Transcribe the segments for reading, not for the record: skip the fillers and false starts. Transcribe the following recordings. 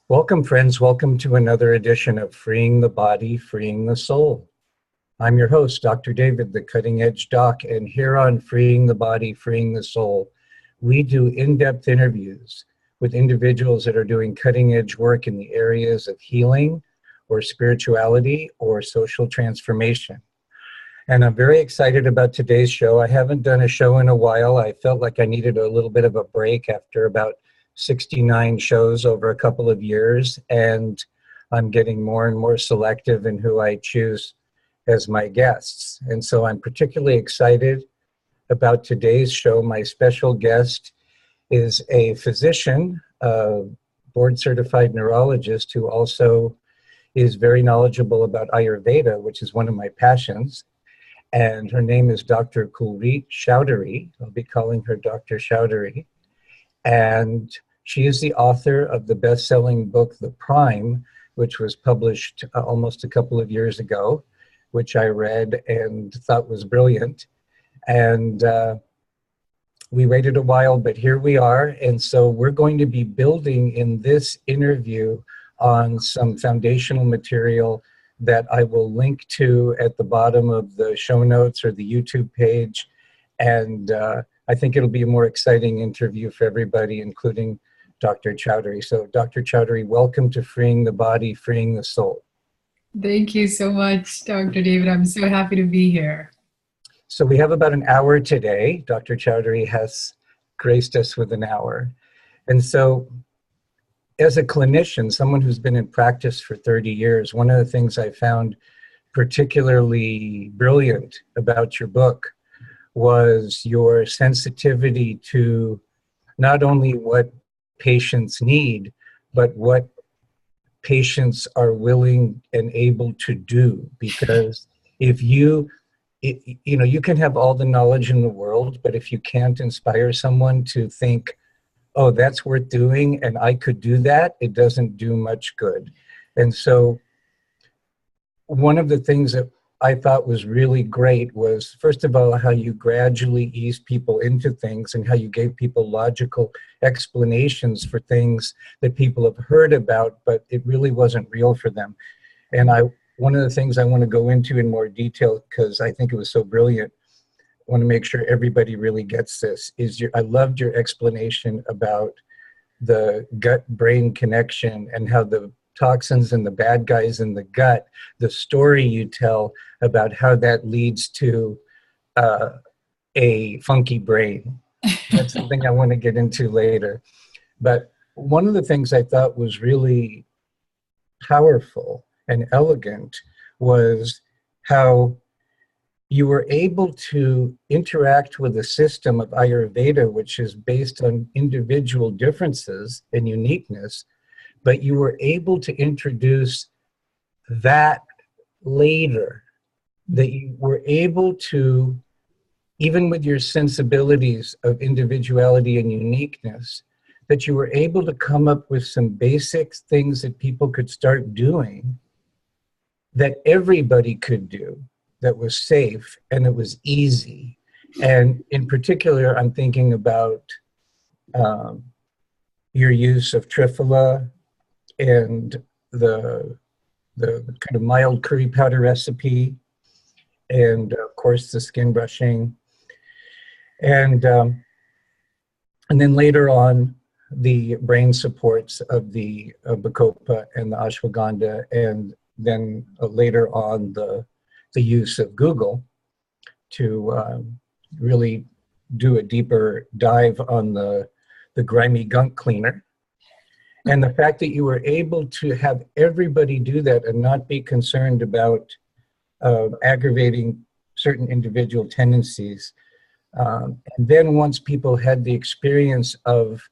Welcome, friends. Welcome to another edition of Freeing the Body, Freeing the Soul. I'm your host, Dr. David, the Cutting Edge Doc, and here on Freeing the Body, Freeing the Soul, we do in-depth interviews with individuals that are doing cutting-edge work in the areas of healing or spirituality or social transformation. And I'm very excited about today's show. I haven't done a show in a while. I felt like I needed a little bit of a break after about 69 shows over a couple of years, and I'm getting more and more selective in who I choose as my guests. And so I'm particularly excited about today's show. My special guest is a physician, a board-certified neurologist who also is very knowledgeable about Ayurveda, which is one of my passions. And her name is Dr. Kulreet Chaudhary. I'll be calling her Dr. Chaudhary. And she is the author of the best-selling book, The Prime, which was published almost a couple of years ago, which I read and thought was brilliant. And we waited a while, but here we are. And so we're going to be building in this interview on some foundational material that I will link to at the bottom of the show notes or the YouTube page. And I think it'll be a more exciting interview for everybody, including Dr. Chaudhary. So Dr. Chaudhary, welcome to Freeing the Body, Freeing the Soul. Thank you so much, Dr. David. I'm so happy to be here. So we have about an hour today. Dr. Chaudhary has graced us with an hour. And so as a clinician, someone who's been in practice for 30 years, one of the things I found particularly brilliant about your book was your sensitivity to not only what patients need, but what patients are willing and able to do. Because if you can have all the knowledge in the world, but if you can't inspire someone to think, oh, that's worth doing and I could do that, it doesn't do much good. And so one of the things that I thought was really great was, first of all, how you gradually eased people into things and how you gave people logical explanations for things that people have heard about, but it really wasn't real for them. And one of the things I want to go into in more detail, because I think it was so brilliant, I want to make sure everybody really gets this, I loved your explanation about the gut-brain connection and how the toxins and the bad guys in the gut, the story you tell about how that leads to a funky brain. That's something I want to get into later. But one of the things I thought was really powerful and elegant was how you were able to interact with a system of Ayurveda, which is based on individual differences and uniqueness, but you were able to introduce that later, that you were able to, even with your sensibilities of individuality and uniqueness, that you were able to come up with some basic things that people could start doing that everybody could do, that was safe and it was easy. And in particular, I'm thinking about your use of triphala and the kind of mild curry powder recipe, and of course the skin brushing, and then later on the brain supports of the bacopa and the ashwagandha, and then later on the use of Google to really do a deeper dive on the grimy gunk cleaner. And the fact that you were able to have everybody do that and not be concerned about aggravating certain individual tendencies. And then once people had the experience of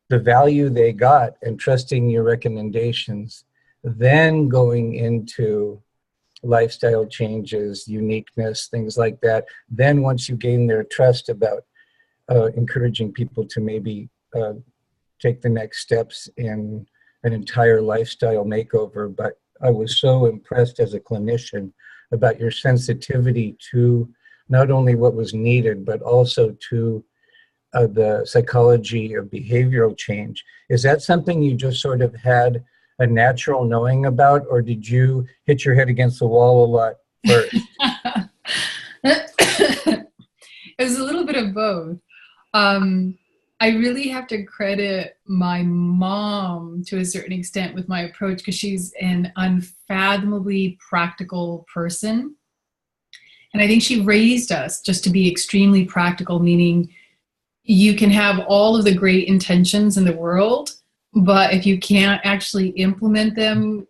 the value they got and trusting your recommendations, then going into lifestyle changes, uniqueness, things like that. Then once you gain their trust about encouraging people to maybe take the next steps in an entire lifestyle makeover. But I was so impressed as a clinician about your sensitivity to not only what was needed, but also to the psychology of behavioral change. Is that something you just sort of had a natural knowing about, or did you hit your head against the wall a lot first? It was a little bit of both. I really have to credit my mom to a certain extent with my approach, because she's an unfathomably practical person. And I think she raised us just to be extremely practical, meaning you can have all of the great intentions in the world, but if you can't actually implement them,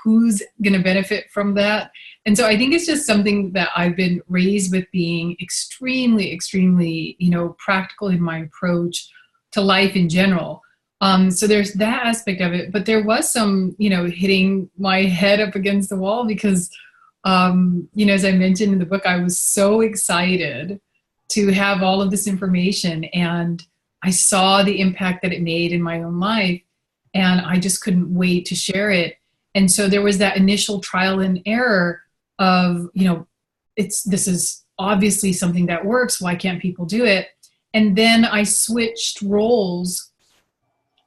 who's going to benefit from that? And so I think it's just something that I've been raised with, being extremely, extremely, practical in my approach to life in general. So there's that aspect of it, but there was some, hitting my head up against the wall because, as I mentioned in the book, I was so excited to have all of this information, and I saw the impact that it made in my own life, and I just couldn't wait to share it. And so there was that initial trial and error of, this is obviously something that works. Why can't people do it? And then I switched roles,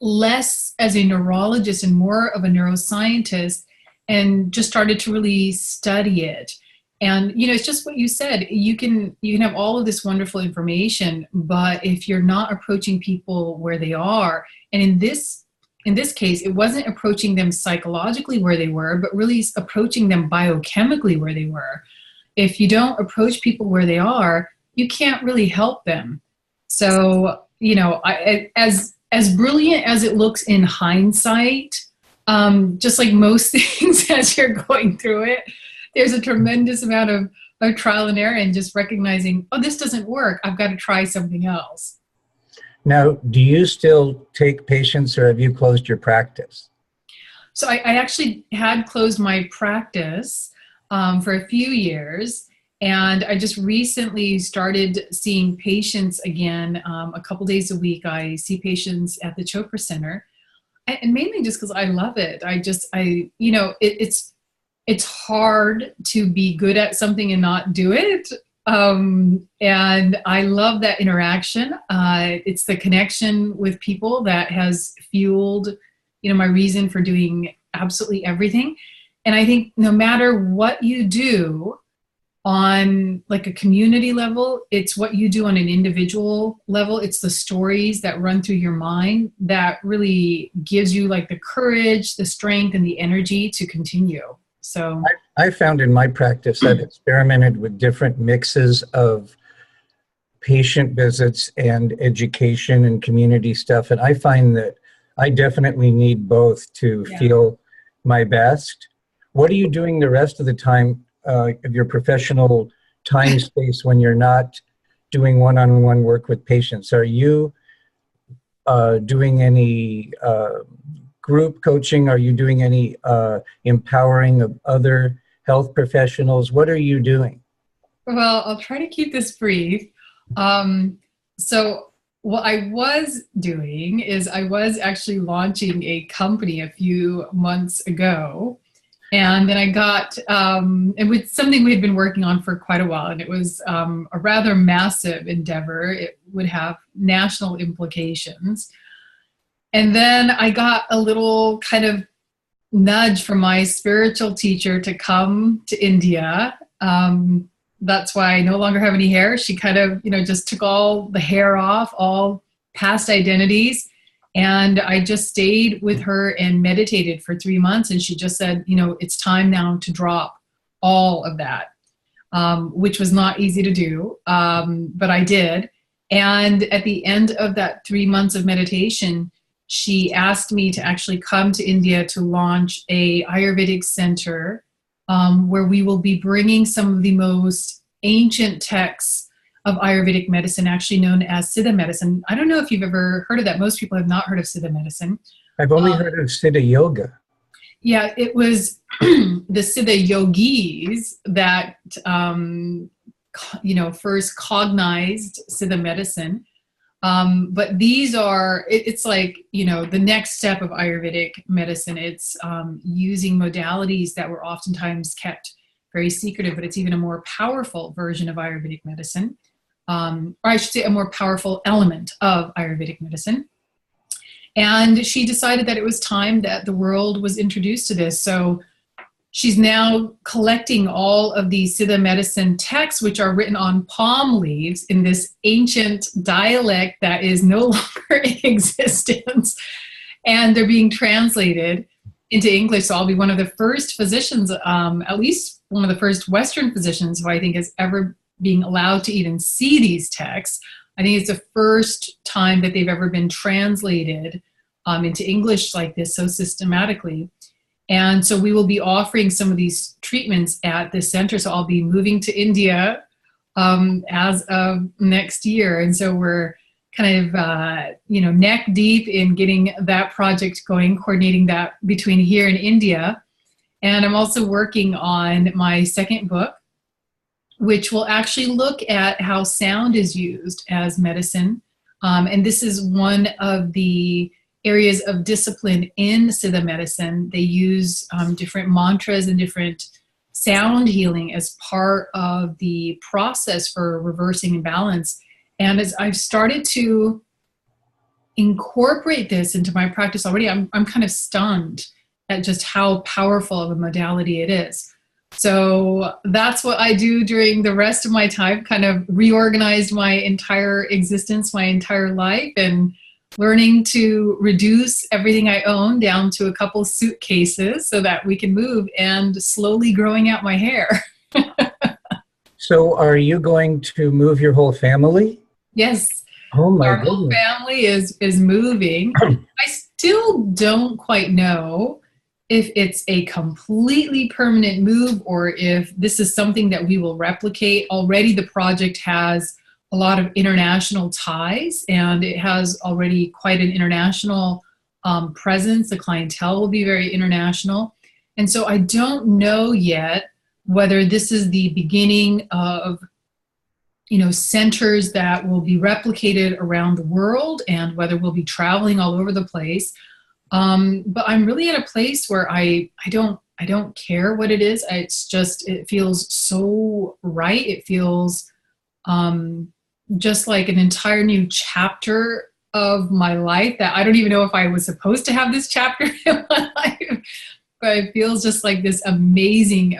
less as a neurologist and more of a neuroscientist, and just started to really study it. And, it's just what you said. You can have all of this wonderful information, but if you're not approaching people where they are, and in this case, it wasn't approaching them psychologically where they were, but really approaching them biochemically where they were. If you don't approach people where they are, you can't really help them. So, as brilliant as it looks in hindsight, just like most things as you're going through it, there's a tremendous amount of trial and error and just recognizing, oh, this doesn't work. I've got to try something else. Now, do you still take patients, or have you closed your practice? So I actually had closed my practice for a few years, and I just recently started seeing patients again. A couple days a week, I see patients at the Chopra Center, and mainly just because I love it. It's hard to be good at something and not do it. And I love that interaction. It's the connection with people that has fueled, my reason for doing absolutely everything. And I think no matter what you do on like a community level, it's what you do on an individual level. It's the stories that run through your mind that really gives you like the courage, the strength, and the energy to continue. So I found in my practice, I've experimented with different mixes of patient visits and education and community stuff. And I find that I definitely need both to feel my best. What are you doing the rest of the time of your professional time space when you're not doing one-on-one work with patients? Are you doing any group coaching? Are you doing any empowering of other health professionals? What are you doing? Well, I'll try to keep this brief. So what I was doing is I was actually launching a company a few months ago. And then I got, and with something we had been working on for quite a while, and it was a rather massive endeavor. It would have national implications. And then I got a little kind of nudge from my spiritual teacher to come to India. That's why I no longer have any hair. She kind of, just took all the hair off, all past identities. And I just stayed with her and meditated for 3 months. And she just said, it's time now to drop all of that, which was not easy to do, but I did. And at the end of that 3 months of meditation, she asked me to actually come to India to launch a Ayurvedic center where we will be bringing some of the most ancient texts of Ayurvedic medicine, actually known as Siddha medicine. I don't know if you've ever heard of that. Most people have not heard of Siddha medicine. I've only heard of Siddha yoga. Yeah, it was the Siddha yogis that, first cognized Siddha medicine. But these are, it's like, the next step of Ayurvedic medicine. It's using modalities that were oftentimes kept very secretive, but it's even a more powerful version of Ayurvedic medicine. or I should say a more powerful element of Ayurvedic medicine. And she decided that it was time that the world was introduced to this. So she's now collecting all of these Siddha medicine texts, which are written on palm leaves in this ancient dialect that is no longer in existence. And they're being translated into English. So I'll be one of the first physicians, at least one of the first Western physicians who I think is ever being allowed to even see these texts. I think it's the first time that they've ever been translated into English like this so systematically. And so we will be offering some of these treatments at this center. So I'll be moving to India as of next year. And so we're kind of, neck deep in getting that project going, coordinating that between here and India. And I'm also working on my second book, which will actually look at how sound is used as medicine. And this is one of the areas of discipline in Siddha medicine. They use different mantras and different sound healing as part of the process for reversing imbalance. And as I've started to incorporate this into my practice already, I'm kind of stunned at just how powerful of a modality it is. So that's what I do during the rest of my time, kind of reorganized my entire existence, my entire life, and learning to reduce everything I own down to a couple suitcases so that we can move, and slowly growing out my hair. So are you going to move your whole family? Yes. Oh my Our goodness. whole family is moving. I still don't quite know if it's a completely permanent move or if this is something that we will replicate. Already the project has a lot of international ties, and it has already quite an international presence. The clientele will be very international. And so I don't know yet whether this is the beginning of centers that will be replicated around the world, and whether we'll be traveling all over the place. But I'm really at a place where I don't care what it is. It feels so right. It feels just like an entire new chapter of my life that I don't even know if I was supposed to have this chapter in my life, but it feels just like this amazing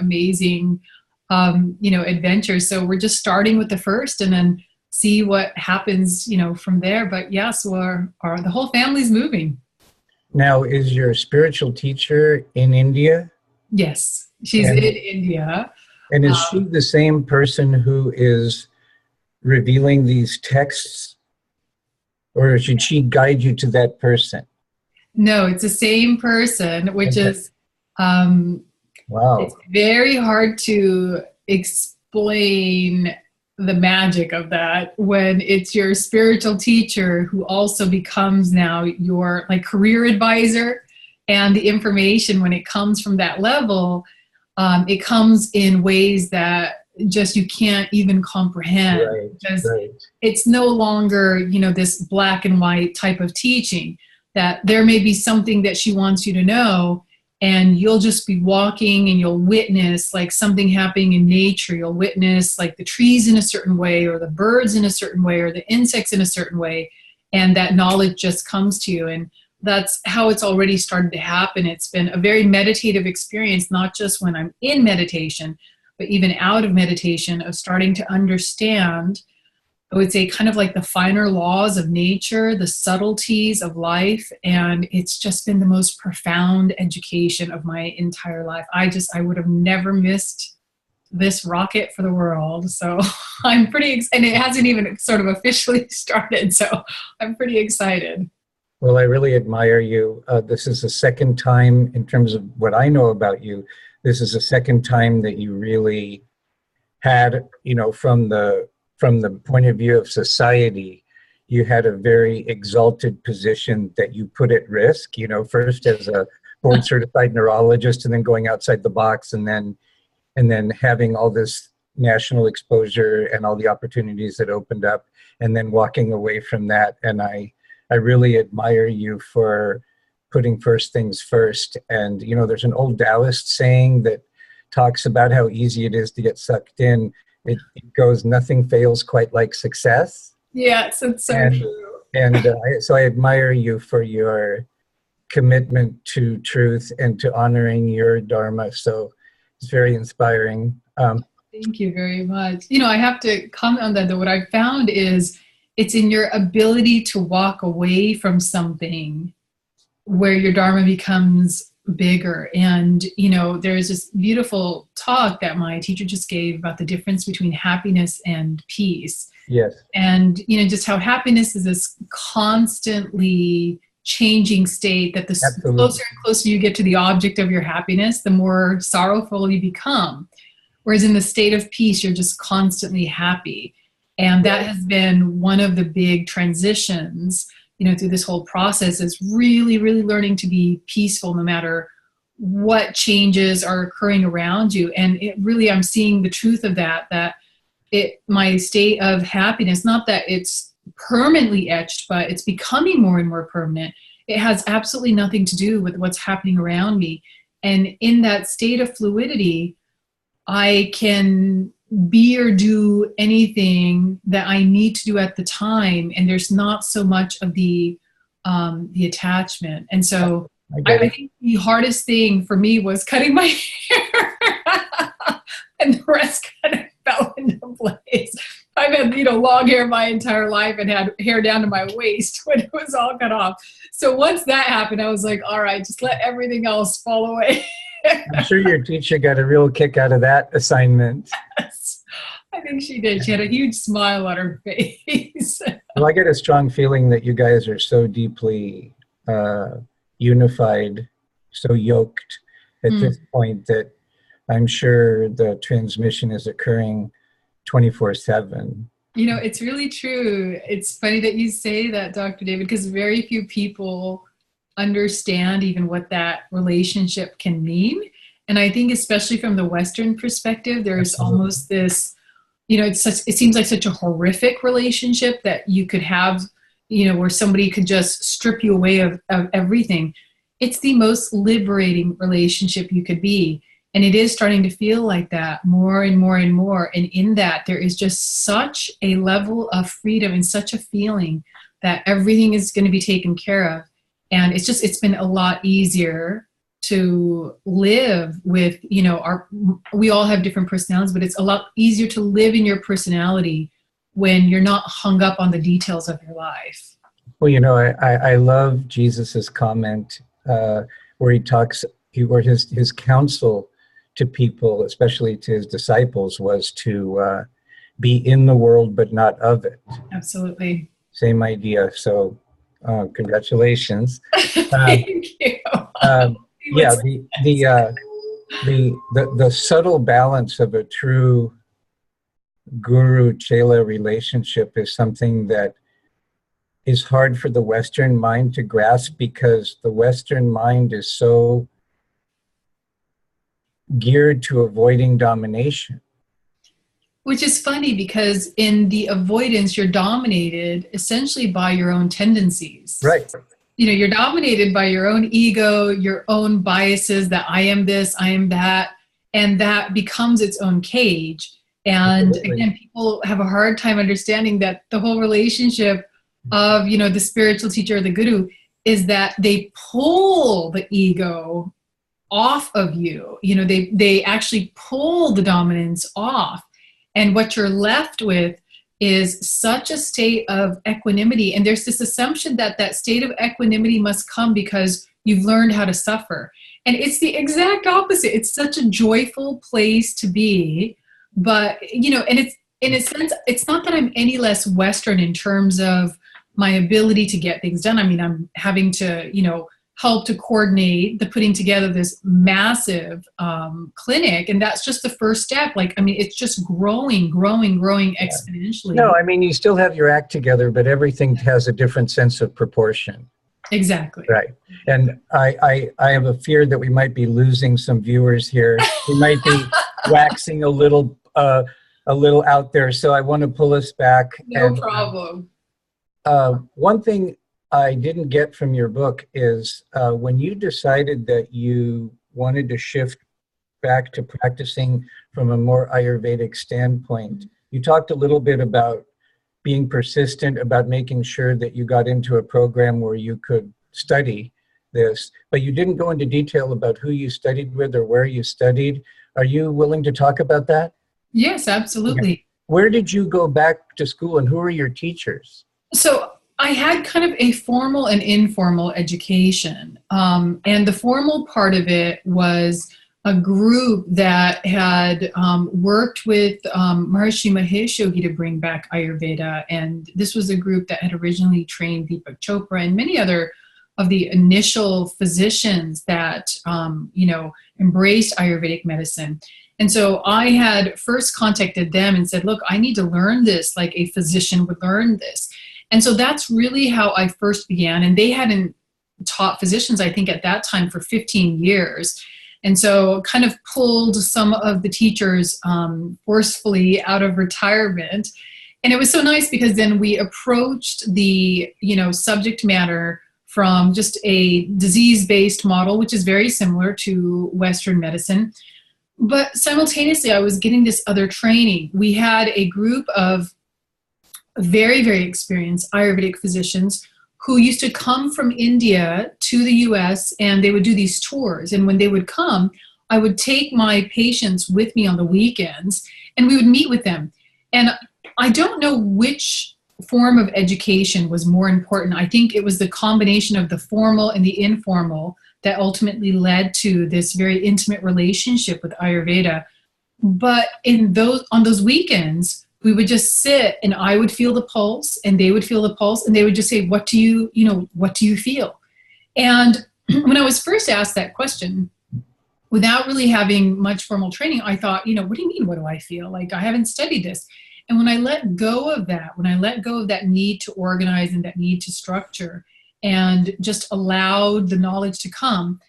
adventure. So we're just starting with the first and then see what happens, from there. But yes, the whole family's moving. Now, is your spiritual teacher in India? Yes, she's in India. And is she the same person who is revealing these texts? Or should she guide you to that person? No, it's the same person, which is, wow. It's very hard to explain the magic of that when it's your spiritual teacher who also becomes now your career advisor. And the information, when it comes from that level, it comes in ways that just you can't even comprehend. Right, because it's no longer, this black and white type of teaching, that there may be something that she wants you to know, and you'll just be walking and you'll witness something happening in nature. You'll witness the trees in a certain way, or the birds in a certain way, or the insects in a certain way. And that knowledge just comes to you. And that's how it's already started to happen. It's been a very meditative experience, not just when I'm in meditation, but even out of meditation, of starting to understand, I would say, kind of the finer laws of nature, the subtleties of life. And it's just been the most profound education of my entire life. I would have never missed this rocket for the world. So I'm pretty excited. And it hasn't even sort of officially started. So I'm pretty excited. Well, I really admire you. This is the second time, in terms of what I know about you, this is the second time that you really had, from the point of view of society, you had a very exalted position that you put at risk, first as a board certified neurologist, and then going outside the box, and then having all this national exposure and all the opportunities that opened up, and then walking away from that. And I really admire you for putting first things first. And, there's an old Taoist saying that talks about how easy it is to get sucked in. It goes, nothing fails quite like success. Yes, it's so And, true. so I admire you for your commitment to truth and to honoring your dharma. So it's very inspiring. Thank you very much. I have to comment on that, though. What I found is it's in your ability to walk away from something where your dharma becomes bigger. And, there's this beautiful talk that my teacher just gave about the difference between happiness and peace. Yes. And, just how happiness is this constantly changing state that the Absolutely. closer and closer you get to the object of your happiness, the more sorrowful you become. Whereas in the state of peace, you're just constantly happy. And that has been one of the big transitions, through this whole process, is really, really learning to be peaceful no matter what changes are occurring around you. And it really, I'm seeing the truth of that my state of happiness, not that it's permanently etched, but it's becoming more and more permanent. It has absolutely nothing to do with what's happening around me. And in that state of fluidity, I can be or do anything that I need to do at the time, and there's not so much of the attachment. And so I think the hardest thing for me was cutting my hair, and the rest kind of fell into place. I've had long hair my entire life and had hair down to my waist when it was all cut off. So once that happened, I was like, all right, just let everything else fall away. I'm sure your teacher got a real kick out of that assignment. Yes, I think she did. She had a huge smile on her face. Well, I get a strong feeling that you guys are so deeply unified, so yoked at this point, that I'm sure the transmission is occurring 24/7. It's really true. It's funny that you say that, Dr. David, because very few people understand even what that relationship can mean. And I think especially from the Western perspective, there's almost this, it seems like such a horrific relationship that you could have, where somebody could just strip you away of everything. It's the most liberating relationship you could be. And it is starting to feel like that more and more and more. And in that, there is just such a level of freedom and such a feeling that everything is going to be taken care of. And it's been a lot easier to live with, we all have different personalities, but it's a lot easier to live in your personality when you're not hung up on the details of your life. Well, I love Jesus's comment where he talks, where his counsel to people, especially to his disciples, was to be in the world but not of it. Absolutely. Same idea. So congratulations. Thank you. The subtle balance of a true guru-chela relationship is something that is hard for the Western mind to grasp, because the Western mind is so geared to avoiding domination. Which is funny, because in the avoidance, you're dominated essentially by your own tendencies. Right. You're dominated by your own ego, your own biases, that I am this, I am that, and that becomes its own cage. And Absolutely. Again, people have a hard time understanding that the whole relationship of, the spiritual teacher or the guru is that they pull the ego off of you. They actually pull the dominance off. And what you're left with is such a state of equanimity. And there's this assumption that that state of equanimity must come because you've learned how to suffer. And it's the exact opposite. It's such a joyful place to be. But, and it's, in a sense, it's not that I'm any less Western in terms of my ability to get things done. I mean, I'm having to, help to coordinate the putting together this massive clinic. And that's just the first step. It's just growing exponentially. No, you still have your act together, but everything has a different sense of proportion. Exactly. Right. And I have a fear that we might be losing some viewers here. We might be waxing a little out there. So I want to pull us back. No problem. One thing I didn't get from your book is when you decided that you wanted to shift back to practicing from a more Ayurvedic standpoint. You talked a little bit about being persistent, about making sure that you got into a program where you could study this, but you didn't go into detail about who you studied with or where you studied. Are you willing to talk about that? Yes, absolutely. Okay. Where did you go back to school and who are your teachers? So I had kind of a formal and informal education. And the formal part of it was a group that had worked with Maharishi Mahesh Yogi to bring back Ayurveda. And this was a group that had originally trained Deepak Chopra and many other of the initial physicians that, embraced Ayurvedic medicine. And so I had first contacted them and said, look, I need to learn this like a physician would learn this. And so that's really how I first began. And they hadn't taught physicians, I think, at that time for 15 years. And so kind of pulled some of the teachers forcefully out of retirement. And it was so nice because then we approached the, subject matter from just a disease-based model, which is very similar to Western medicine. But simultaneously, I was getting this other training. We had a group of very, very experienced Ayurvedic physicians who used to come from India to the US and they would do these tours. And when they would come, I would take my patients with me on the weekends and we would meet with them. And I don't know which form of education was more important. I think it was the combination of the formal and the informal that ultimately led to this very intimate relationship with Ayurveda. But on those weekends, we would just sit and I would feel the pulse and they would feel the pulse and they would just say, what do you feel? And when I was first asked that question, without really having much formal training, I thought, what do you mean, what do I feel? Like, I haven't studied this. And when I let go of that need to organize and that need to structure and just allowed the knowledge to come,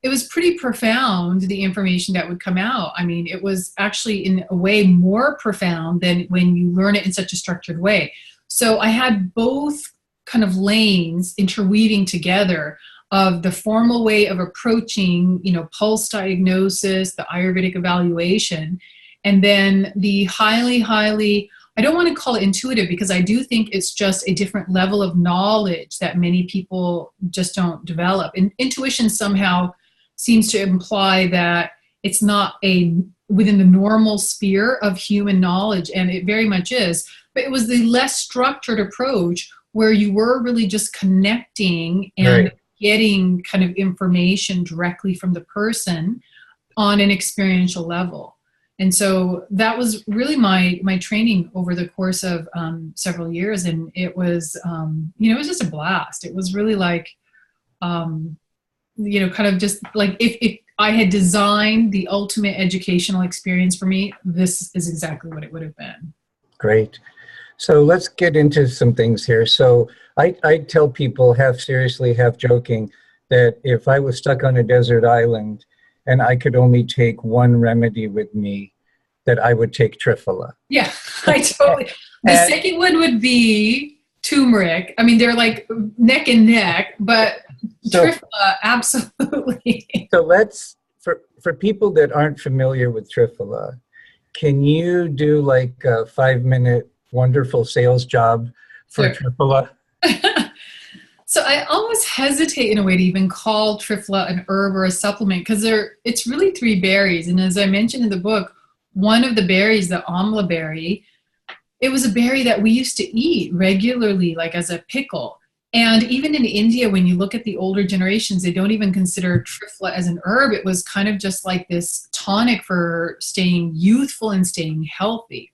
it was pretty profound, the information that would come out. I mean, it was actually in a way more profound than when you learn it in such a structured way. So I had both kind of lanes interweaving together of the formal way of approaching, pulse diagnosis, the Ayurvedic evaluation, and then the highly, I don't want to call it intuitive because I do think it's just a different level of knowledge that many people just don't develop. And intuition somehow seems to imply that it's not within the normal sphere of human knowledge, and it very much is. But it was the less structured approach where you were really just connecting and Right. getting kind of information directly from the person on an experiential level. And so that was really my training over the course of several years. And it was, it was just a blast. It was really like, kind of just like if I had designed the ultimate educational experience for me, this is exactly what it would have been. Great. So let's get into some things here. So I tell people, half seriously, half joking, that if I was stuck on a desert island and I could only take one remedy with me, that I would take triphala. Yeah, I totally. The second one would be turmeric. I mean, they're like neck and neck, but triphala, absolutely. So let's, for people that aren't familiar with triphala, can you do like a 5-minute wonderful sales job for triphala? So I almost hesitate in a way to even call triphala an herb or a supplement because it's really 3 berries. And as I mentioned in the book, one of the berries, the amla berry, it was a berry that we used to eat regularly, like as a pickle. And even in India, when you look at the older generations, they don't even consider triphala as an herb. It was kind of just like this tonic for staying youthful and staying healthy.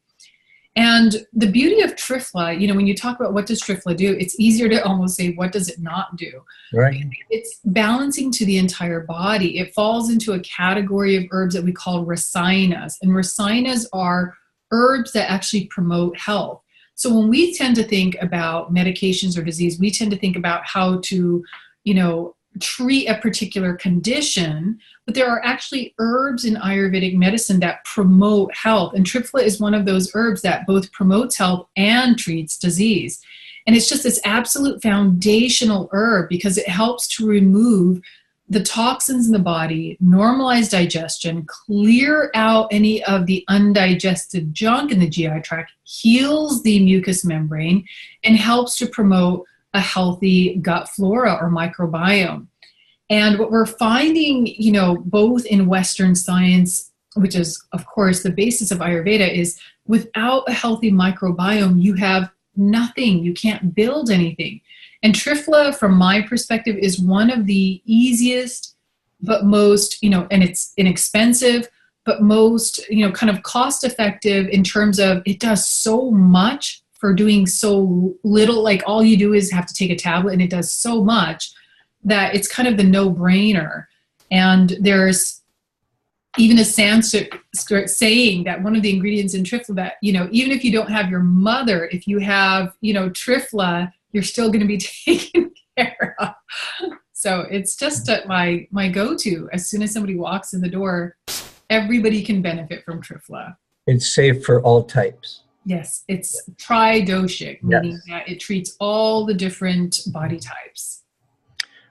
And the beauty of triphala, when you talk about what does triphala do, it's easier to almost say, what does it not do? Right. It's balancing to the entire body. It falls into a category of herbs that we call rasayanas. And rasayanas are herbs that actually promote health. So when we tend to think about medications or disease, we tend to think about how to, treat a particular condition, but there are actually herbs in Ayurvedic medicine that promote health. And triphala is one of those herbs that both promotes health and treats disease. And it's just this absolute foundational herb because it helps to remove the toxins in the body, normalize digestion, clear out any of the undigested junk in the GI tract, heals the mucous membrane, and helps to promote a healthy gut flora or microbiome. And what we're finding, you know, both in Western science, which is, of course, the basis of Ayurveda, is without a healthy microbiome, you have nothing. You can't build anything. And triphala, from my perspective, is one of the easiest, but most, you know, and it's inexpensive, but most, you know, kind of cost effective in terms of it does so much for doing so little. Like all you do is have to take a tablet and it does so much that it's kind of the no-brainer. And there's even a Sanskrit saying that one of the ingredients in triphala, that, you know, even if you don't have your mother, if you have, you know, triphala, you're still going to be taken care of. So it's just my go-to. As soon as somebody walks in the door, everybody can benefit from triphala. It's safe for all types. Yes, it's tri-doshic, meaning that it treats all the different body types.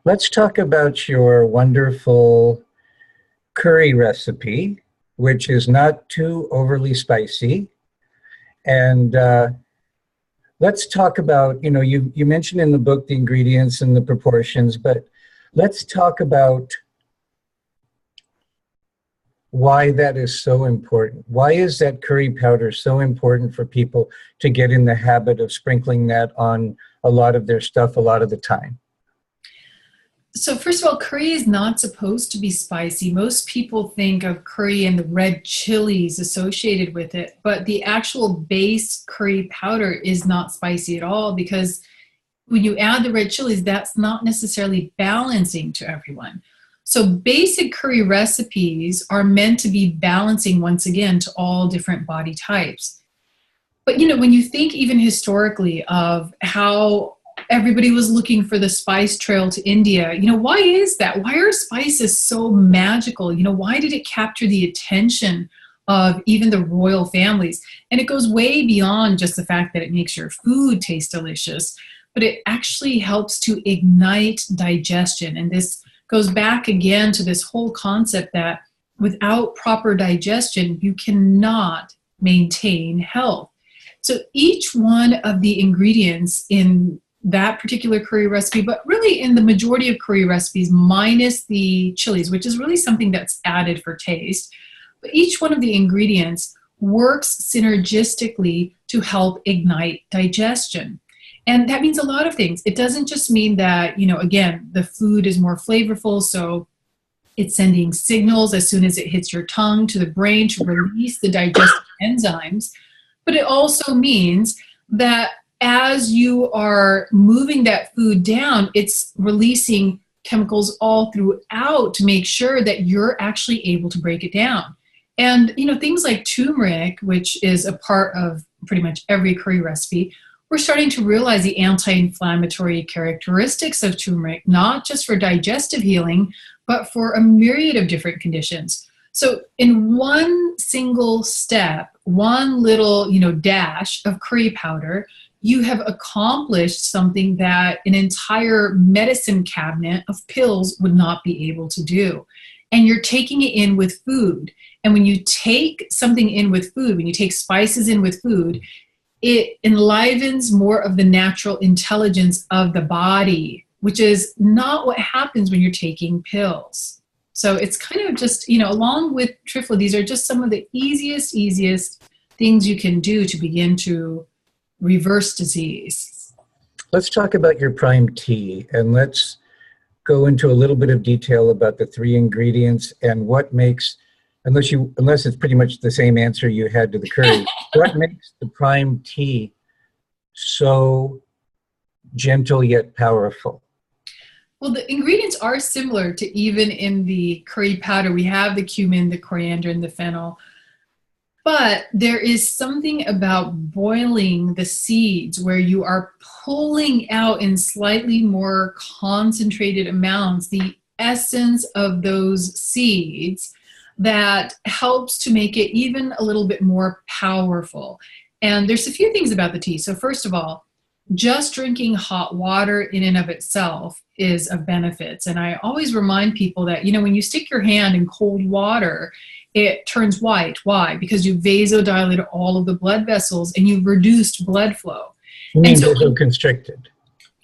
Let's talk about your wonderful curry recipe, which is not too overly spicy. And let's talk about, you know, you mentioned in the book the ingredients and the proportions, but let's talk about why that is so important. Why is that curry powder so important for people to get in the habit of sprinkling that on a lot of their stuff a lot of the time? So first of all, curry is not supposed to be spicy. Most people think of curry and the red chilies associated with it, but the actual base curry powder is not spicy at all, because when you add the red chilies, that's not necessarily balancing to everyone. So basic curry recipes are meant to be balancing, once again, to all different body types. But, you know, when you think even historically of how everybody was looking for the spice trail to India, you know, why is that? Why are spices so magical? You know, why did it capture the attention of even the royal families? And it goes way beyond just the fact that it makes your food taste delicious, but it actually helps to ignite digestion. And this goes back again to this whole concept that without proper digestion, you cannot maintain health. So each one of the ingredients in that particular curry recipe, but really in the majority of curry recipes, minus the chilies, which is really something that's added for taste, but each one of the ingredients works synergistically to help ignite digestion. And that means a lot of things. It doesn't just mean that, you know, again, the food is more flavorful, so it's sending signals as soon as it hits your tongue to the brain to release the digestive enzymes, but it also means that as you are moving that food down, it's releasing chemicals all throughout to make sure that you're actually able to break it down. And, you know, things like turmeric, which is a part of pretty much every curry recipe, we're starting to realize the anti-inflammatory characteristics of turmeric, not just for digestive healing, but for a myriad of different conditions. So in one single step, one little, you know, dash of curry powder, you have accomplished something that an entire medicine cabinet of pills would not be able to do. And you're taking it in with food. And when you take something in with food, when you take spices in with food, it enlivens more of the natural intelligence of the body, which is not what happens when you're taking pills. So it's kind of just, you know, along with triphala, these are just some of the easiest things you can do to begin to reverse disease. Let's talk about your prime tea, and let's go into a little bit of detail about the three ingredients and what makes, unless it's pretty much the same answer you had to the curry, what makes the prime tea so gentle yet powerful? Well, the ingredients are similar to even in the curry powder. We have the cumin, the coriander, and the fennel. But there is something about boiling the seeds where you are pulling out in slightly more concentrated amounts the essence of those seeds that helps to make it even a little bit more powerful. And there's a few things about the tea. So first of all, just drinking hot water in and of itself is of benefits. And I always remind people that, when you stick your hand in cold water, it turns white. Why? Because you vasodilated all of the blood vessels and you've reduced blood flow. You mean vasoconstricted?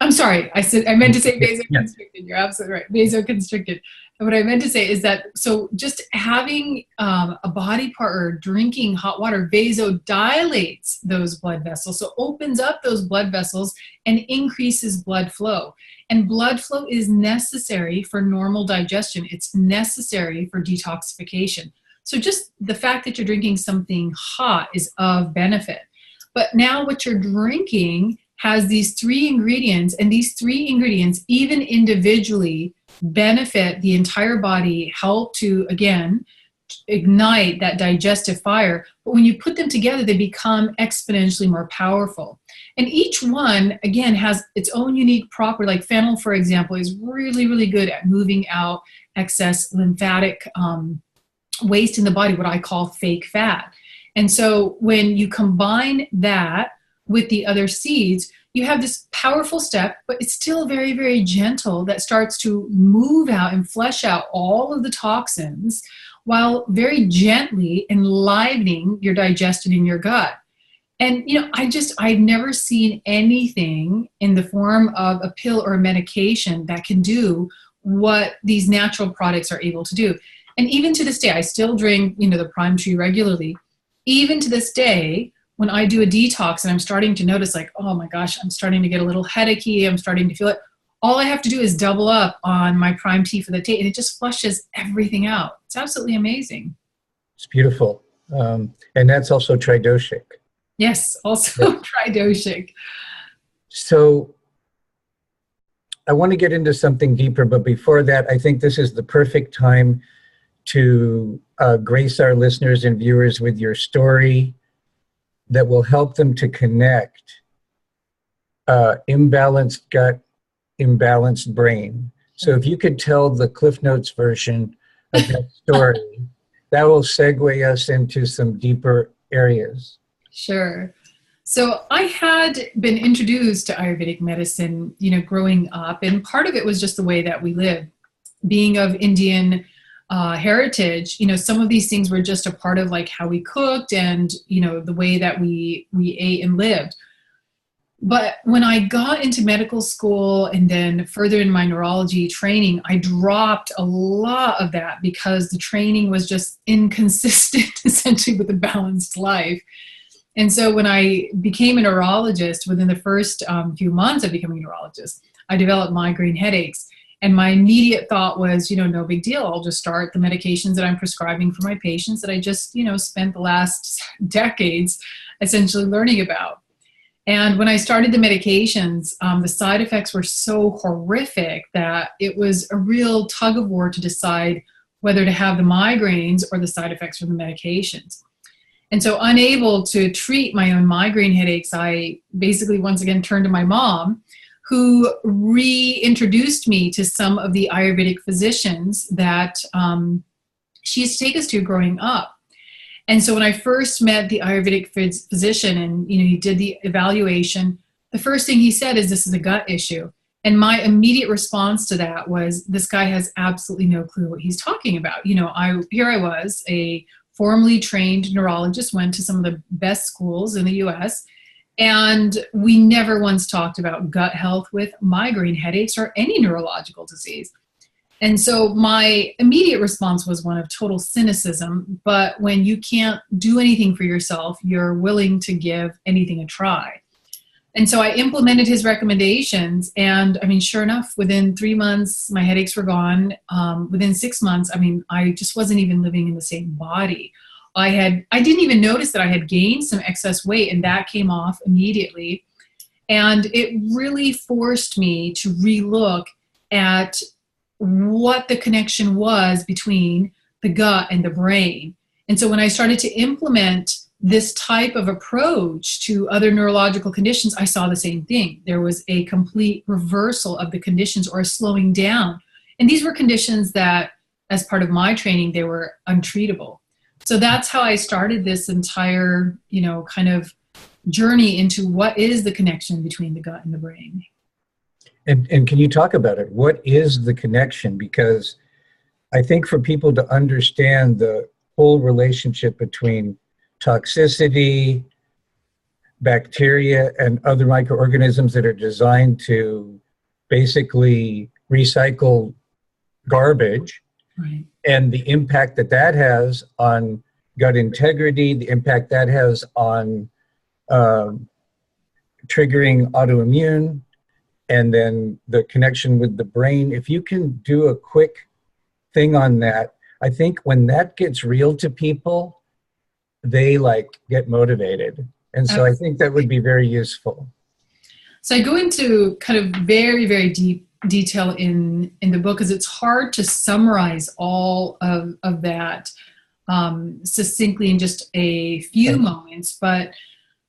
I'm sorry. I meant to say vasoconstricted. You're absolutely right. Vasoconstricted. And what I meant to say is that, so just having a body part or drinking hot water vasodilates those blood vessels. So opens up those blood vessels and increases blood flow. And blood flow is necessary for normal digestion. It's necessary for detoxification. So just the fact that you're drinking something hot is of benefit. But now what you're drinking has these 3 ingredients, and these 3 ingredients, even individually, benefit the entire body, help to, again, ignite that digestive fire. But when you put them together, they become exponentially more powerful. And each one, again, has its own unique property. Like fennel, for example, is really, really good at moving out excess lymphatic waste in the body, what I call fake fat. And so when you combine that with the other seeds, you have this powerful step, but it's still very, very gentle, that starts to move out and flush out all of the toxins while very gently enlivening your digestion in your gut. And, I've never seen anything in the form of a pill or a medication that can do what these natural products are able to do. And even to this day, I still drink, the Prime Tree regularly. Even to this day, when I do a detox and I'm starting to notice like, oh my gosh, I'm starting to get a little headachy, I'm starting to feel it, all I have to do is double up on my Prime Tea for the day, and it just flushes everything out. It's absolutely amazing. It's beautiful. And that's also tridoshic. Yes, also tridoshic. So I want to get into something deeper, but before that, I think this is the perfect time to grace our listeners and viewers with your story that will help them to connect imbalanced gut, imbalanced brain. So if you could tell the Cliff Notes version of that story, that will segue us into some deeper areas. Sure. So I had been introduced to Ayurvedic medicine, growing up, and part of it was just the way that we live. Being of Indian heritage, some of these things were just a part of like how we cooked and, the way that we ate and lived. But when I got into medical school and then further in my neurology training, I dropped a lot of that because the training was just inconsistent essentially with a balanced life. And so when I became a neurologist, within the first few months of becoming a neurologist, I developed migraine headaches. And my immediate thought was, no big deal. I'll just start the medications that I'm prescribing for my patients that I just, spent the last decades essentially learning about. And when I started the medications, the side effects were so horrific that it was a real tug of war to decide whether to have the migraines or the side effects from the medications. And so unable to treat my own migraine headaches, I basically once again turned to my mom, who reintroduced me to some of the Ayurvedic physicians that she used to take us to growing up. And so when I first met the Ayurvedic physician and, he did the evaluation, the first thing he said is, this is a gut issue. And my immediate response to that was, this guy has absolutely no clue what he's talking about. Here I was, a formally trained neurologist, went to some of the best schools in the US, and we never once talked about gut health with migraine headaches or any neurological disease. And so my immediate response was one of total cynicism, but when you can't do anything for yourself, you're willing to give anything a try. And so I implemented his recommendations, and sure enough, within 3 months, my headaches were gone. Within 6 months, I just wasn't even living in the same body. I didn't even notice that I had gained some excess weight, and that came off immediately. And it really forced me to relook at what the connection was between the gut and the brain. And so when I started to implement this type of approach to other neurological conditions, I saw the same thing. There was a complete reversal of the conditions, or a slowing down. And these were conditions that, as part of my training, they were untreatable. So that's how I started this entire, kind of journey into what is the connection between the gut and the brain. And can you talk about it? What is the connection? Because I think for people to understand the whole relationship between toxicity, bacteria, and other microorganisms that are designed to basically recycle garbage, Right. and the impact that that has on gut integrity, the impact that has on triggering autoimmune, and then the connection with the brain. If you can do a quick thing on that, I think when that gets real to people, they like get motivated. And so I think that would be very useful. So I go into kind of very, very deep detail in the book, because it's hard to summarize all of that succinctly in just a few moments. But,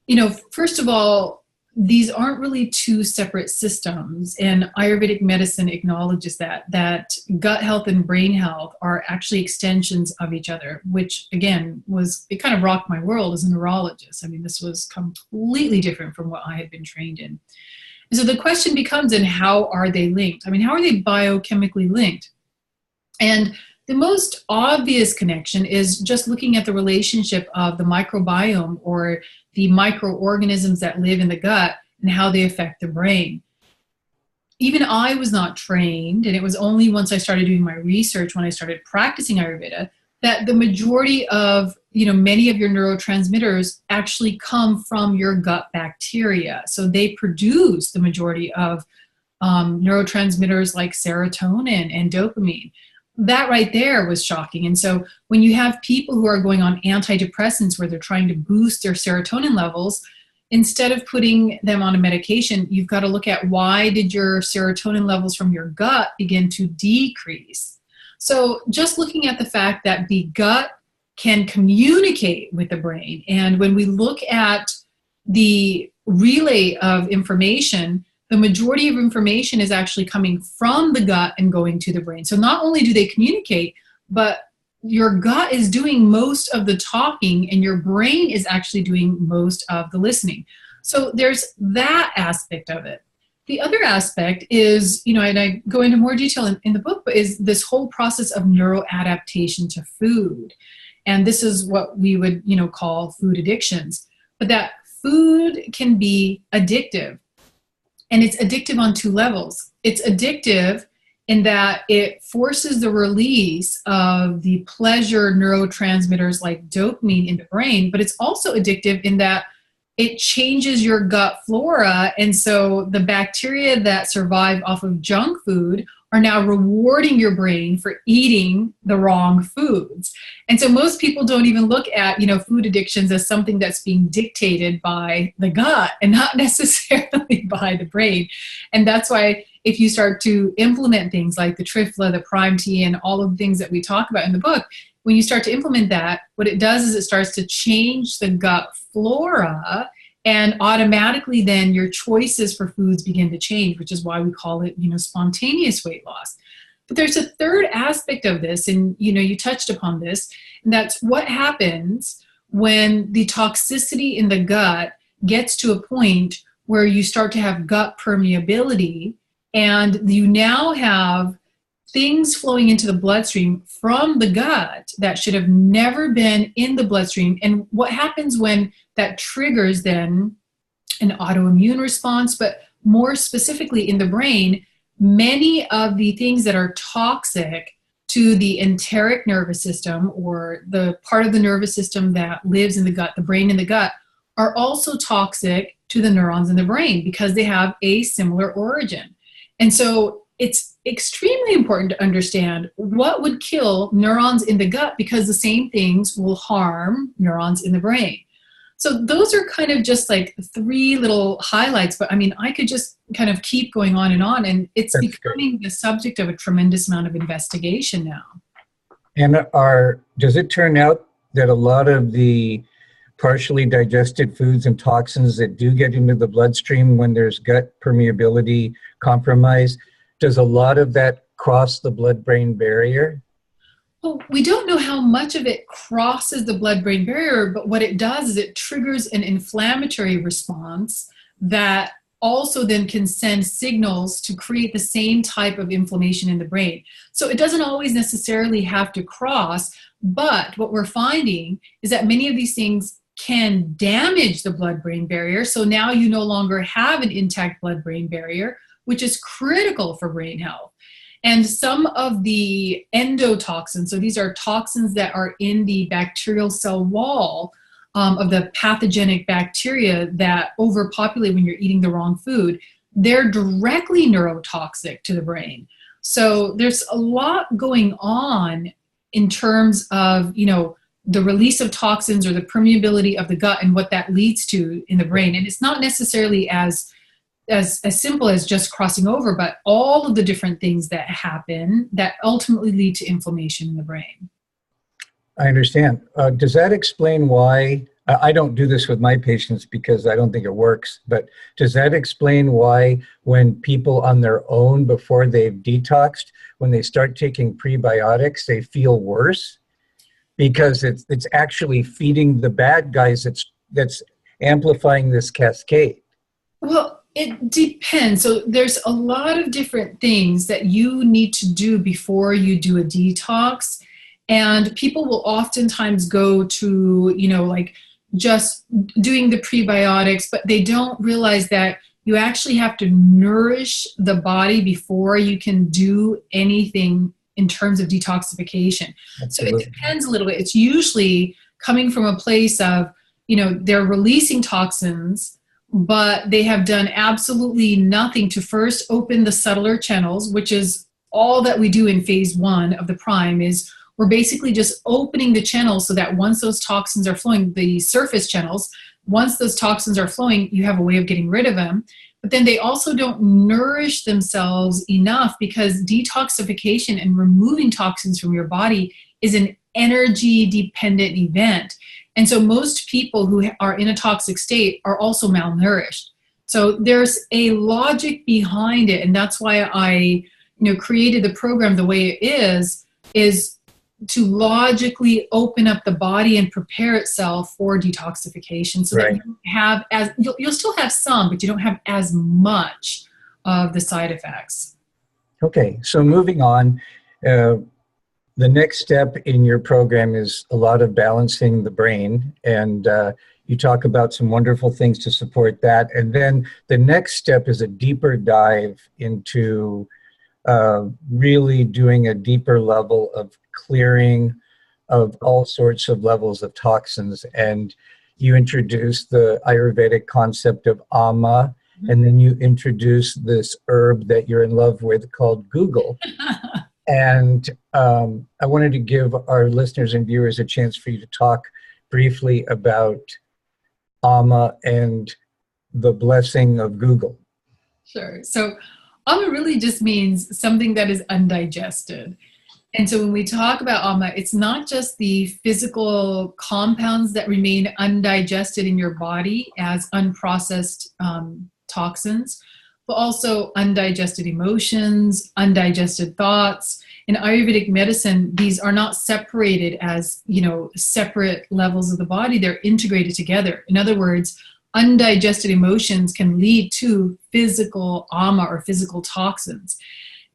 you know, first of all, these aren't really two separate systems, and Ayurvedic medicine acknowledges that gut health and brain health are actually extensions of each other, which again it kind of rocked my world as a neurologist. I mean, this was completely different from what I had been trained in. And so the question becomes, and how are they linked? I mean, how are they biochemically linked? And the most obvious connection is just looking at the relationship of the microbiome, or the microorganisms that live in the gut, and how they affect the brain. Even I was not trained, and it was only once I started doing my research, when I started practicing Ayurveda, that the majority of, many of your neurotransmitters actually come from your gut bacteria. So they produce the majority of neurotransmitters like serotonin and dopamine. That right there was shocking. And so when you have people who are going on antidepressants where they're trying to boost their serotonin levels, instead of putting them on a medication, you've got to look at, why did your serotonin levels from your gut begin to decrease? So just looking at the fact that the gut can communicate with the brain. And when we look at the relay of information, the majority of information is actually coming from the gut and going to the brain. So not only do they communicate, but your gut is doing most of the talking, and your brain is actually doing most of the listening. So there's that aspect of it. The other aspect is, and I go into more detail in the book, but is this whole process of neuroadaptation to food. And this is what we would, call food addictions. But that food can be addictive. And it's addictive on two levels. It's addictive in that it forces the release of the pleasure neurotransmitters like dopamine in the brain, but it's also addictive in that it changes your gut flora. And so the bacteria that survive off of junk food are now rewarding your brain for eating the wrong foods. And so most people don't even look at, food addictions as something that's being dictated by the gut and not necessarily by the brain. And that's why if you start to implement things like the triphala, the prime tea, and all of the things that we talk about in the book, when you start to implement that, what it does is it starts to change the gut flora, and automatically then your choices for foods begin to change, which is why we call it, spontaneous weight loss. But there's a third aspect of this, and, you touched upon this, and that's what happens when the toxicity in the gut gets to a point where you start to have gut permeability, and you now have things flowing into the bloodstream from the gut that should have never been in the bloodstream. And what happens when that triggers then an autoimmune response, but more specifically in the brain, many of the things that are toxic to the enteric nervous system, or the part of the nervous system that lives in the gut, the brain in the gut, are also toxic to the neurons in the brain because they have a similar origin. And so it's extremely important to understand what would kill neurons in the gut, because the same things will harm neurons in the brain. So those are kind of just like three little highlights, but I mean, I could just kind of keep going on, and it's That's becoming great. The subject of a tremendous amount of investigation now. And does it turn out that a lot of the partially digested foods and toxins that do get into the bloodstream when there's gut permeability compromise, does a lot of that cross the blood-brain barrier? Well, we don't know how much of it crosses the blood-brain barrier, but what it does is it triggers an inflammatory response that also then can send signals to create the same type of inflammation in the brain. So it doesn't always necessarily have to cross, but what we're finding is that many of these things can damage the blood-brain barrier. So now you no longer have an intact blood-brain barrier, which is critical for brain health. And some of the endotoxins, so these are toxins that are in the bacterial cell wall of the pathogenic bacteria that overpopulate when you're eating the wrong food, they're directly neurotoxic to the brain. So there's a lot going on in terms of, the release of toxins or the permeability of the gut and what that leads to in the brain. And it's not necessarily as simple as just crossing over, but all of the different things that happen that ultimately lead to inflammation in the brain. I understand. Does that explain why, I don't do this with my patients because I don't think it works, but does that explain why when people on their own, before they've detoxed, when they start taking prebiotics, they feel worse? Because it's actually feeding the bad guys that's amplifying this cascade. Well, it depends. So there's a lot of different things that you need to do before you do a detox. And people will oftentimes go to, like just doing the prebiotics, but they don't realize that you actually have to nourish the body before you can do anything in terms of detoxification. Absolutely. So it depends a little bit. It's usually coming from a place of, they're releasing toxins, but they have done absolutely nothing to first open the subtler channels, which is all that we do in phase 1 of the prime. Is we're basically just opening the channels so that once those toxins are flowing, the surface channels, once those toxins are flowing, you have a way of getting rid of them. But then they also don't nourish themselves enough, because detoxification and removing toxins from your body is an energy dependent event. And so most people who are in a toxic state are also malnourished. So there's a logic behind it. And that's why I created the program the way it is to logically open up the body and prepare itself for detoxification, so that you don't have you'll still have some, but you don't have as much of the side effects. Okay, so moving on, the next step in your program is a lot of balancing the brain, and you talk about some wonderful things to support that. And then the next step is a deeper dive into really doing a deeper level of clearing of all sorts of levels of toxins. And you introduce the Ayurvedic concept of ama, and then you introduce this herb that you're in love with called guggulu. And I wanted to give our listeners and viewers a chance for you to talk briefly about ama and the blessing of guggulu. Sure. So ama really just means something that is undigested. And so when we talk about ama, it's not just the physical compounds that remain undigested in your body as unprocessed toxins, but also undigested emotions, undigested thoughts. In Ayurvedic medicine, these are not separated as, separate levels of the body. They're integrated together. In other words, undigested emotions can lead to physical ama or physical toxins.